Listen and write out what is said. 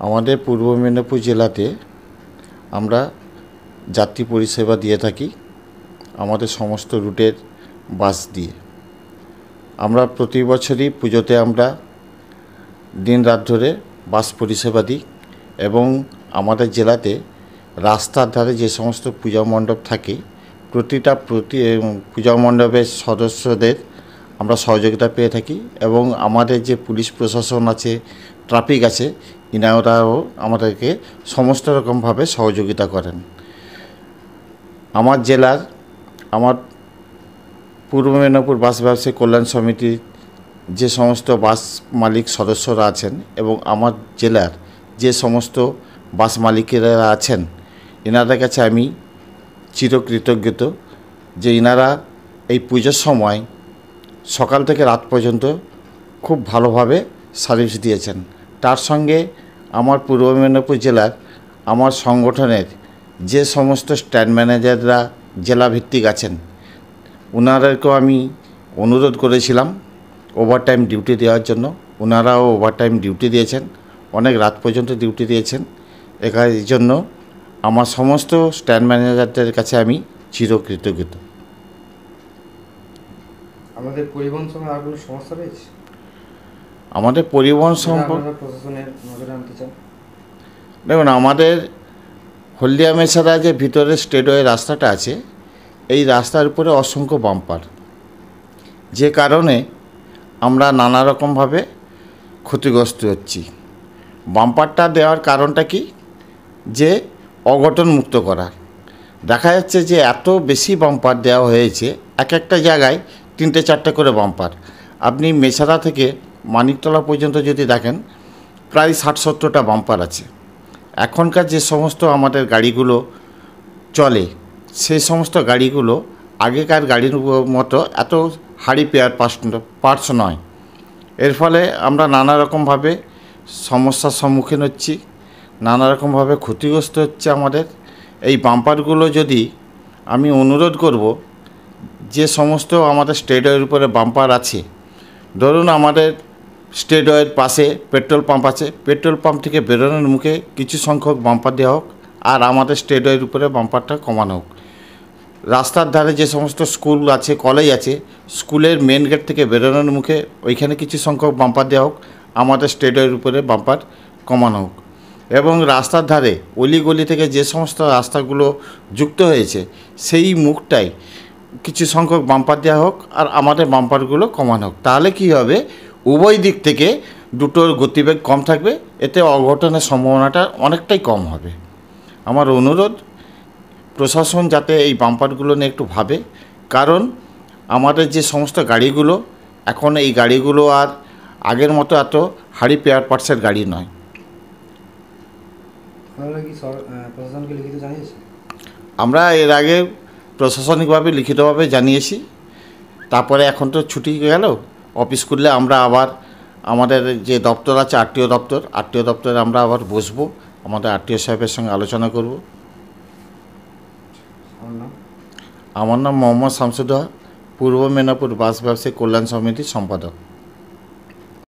আমাদের পূর্ব মেদিনীপুর জেলাতে আমরা যাত্রী পরিষেবা দিয়ে থাকি আমাদের সমস্ত রুটের বাস দিয়ে। আমরা প্রতি বছরই পুজোতে আমরা দিন রাত ধরে বাস পরিষেবা দিই এবং আমাদের জেলাতে রাস্তার ধারে যে সমস্ত পূজা মণ্ডপ থাকে প্রতিটা পূজা মণ্ডপের সদস্যদের আমরা সহযোগিতা পেয়ে থাকি এবং আমাদের যে পুলিশ প্রশাসন আছে, ট্রাফিক আছে, ইনারাও আমাদেরকে সমস্ত রকমভাবে সহযোগিতা করেন। আমার জেলার আমার পূর্ব মেদিনীপুর বাস ব্যবসায়ী কল্যাণ সমিতির যে সমস্ত বাস মালিক সদস্যরা আছেন এবং আমার জেলার যে সমস্ত বাস মালিকেরা আছেন, এনাদের কাছে আমি চিরকৃতজ্ঞ যে এনারা এই পুজোর সময় সকাল থেকে রাত পর্যন্ত খুব ভালোভাবে সার্ভিস দিয়েছেন। তার সঙ্গে আমার পূর্ব মেদিনীপুর জেলার আমার সংগঠনের যে সমস্ত স্ট্যান্ড ম্যানেজাররা জেলাভিত্তিক আছেন, ওনাদেরকেও আমি অনুরোধ করেছিলাম ওভারটাইম ডিউটি দেওয়ার জন্য। ওনারাও ওভারটাইম ডিউটি দিয়েছেন, অনেক রাত পর্যন্ত ডিউটি দিয়েছেন। এই জন্য আমার সমস্ত স্ট্যান্ড ম্যানেজারদের কাছে আমি চিরকৃতজ্ঞ। আমাদের পরিবহন সময় আর কোনো সমস্যা রয়েছে? আমাদের পরিবহন প্রশাসনের নজরে আনতে চান? দেখুন, আমাদের হলদিয়া মেছাদা যে ভিতরে স্টেটওয়ে রাস্তাটা আছে, এই রাস্তার উপরে অসংখ্য বাম্পার, যে কারণে আমরা নানা রকমভাবে ক্ষতিগ্রস্ত হচ্ছি। বাম্পারটা দেওয়ার কারণটা কি, যে অঘটন মুক্ত করা। দেখা যাচ্ছে যে এত বেশি বাম্পার দেওয়া হয়েছে, এক একটা জায়গায় 3-4টে করে বাম্পার। আপনি মেছাদা থেকে মানিকতলা পর্যন্ত যদি দেখেন, প্রায় 60-70টা বাম্পার আছে। এখনকার যে সমস্ত আমাদের গাড়িগুলো চলে, সেই সমস্ত গাড়িগুলো আগেকার গাড়ির মতো এত হাড়ি পেয়ার পার্টস নয়। এর ফলে আমরা নানা রকমভাবে সমস্যার সম্মুখীন হচ্ছি, নানা রকমভাবে ক্ষতিগ্রস্ত হচ্ছে আমাদের এই বাম্পারগুলো। যদি আমি অনুরোধ করব, যে সমস্ত আমাদের স্টেটওয়ের উপরে বাম্পার আছে, ধরুন আমাদের স্টেটওয়ের পাশে পেট্রোল পাম্প আছে, পেট্রোল পাম্প থেকে বেরোনোর মুখে কিছু সংখ্যক বাম্পার দেওয়া হোক, আর আমাদের স্টেটওয়ের উপরে বাম্পারটা কমানো হোক। রাস্তার ধারে যে সমস্ত স্কুল আছে, কলেজ আছে, স্কুলের মেন গেট থেকে বেরোনোর মুখে ওইখানে কিছু সংখ্যক বাম্পার দেওয়া হোক, আমাদের স্টেটওয়ের উপরে বাম্পার কমানো হোক। এবং রাস্তার ধারে অলিগলি থেকে যে সমস্ত রাস্তাগুলো যুক্ত হয়েছে, সেই মুখটাই কিছু সংখ্যক বাম্পার দেওয়া হোক আর আমাদের বাম্পারগুলো কমানো হোক। তাহলে কি হবে, উভয় দিক থেকে দুটোর গতিবেগ কম থাকবে, এতে অঘটনের সম্ভাবনাটা অনেকটাই কম হবে। আমার অনুরোধ, প্রশাসন যাতে এই বাম্পারগুলো নিয়ে একটু ভাবে, কারণ আমাদের যে সমস্ত গাড়িগুলো এখন, এই গাড়িগুলো আর আগের মতো এত হাড়ি পেয়ার পার্টসের গাড়ি নয়। আমরা এর আগে প্রশাসনিকভাবে লিখিতভাবে জানিয়েছি, তারপরে এখন তো ছুটি গেল, অফিস খুললে আমরা আবার আমাদের যে দপ্তর আছে আরটিও দপ্তরে আমরা আবার বসবো, আমাদের আরটিও সাহেবের সঙ্গে আলোচনা করব। আমার নাম মোহাম্মদ শামসুদ্দোহা, পূর্ব মেদিনীপুর বাস ব্যবসায়ী কল্যাণ সমিতির সম্পাদক।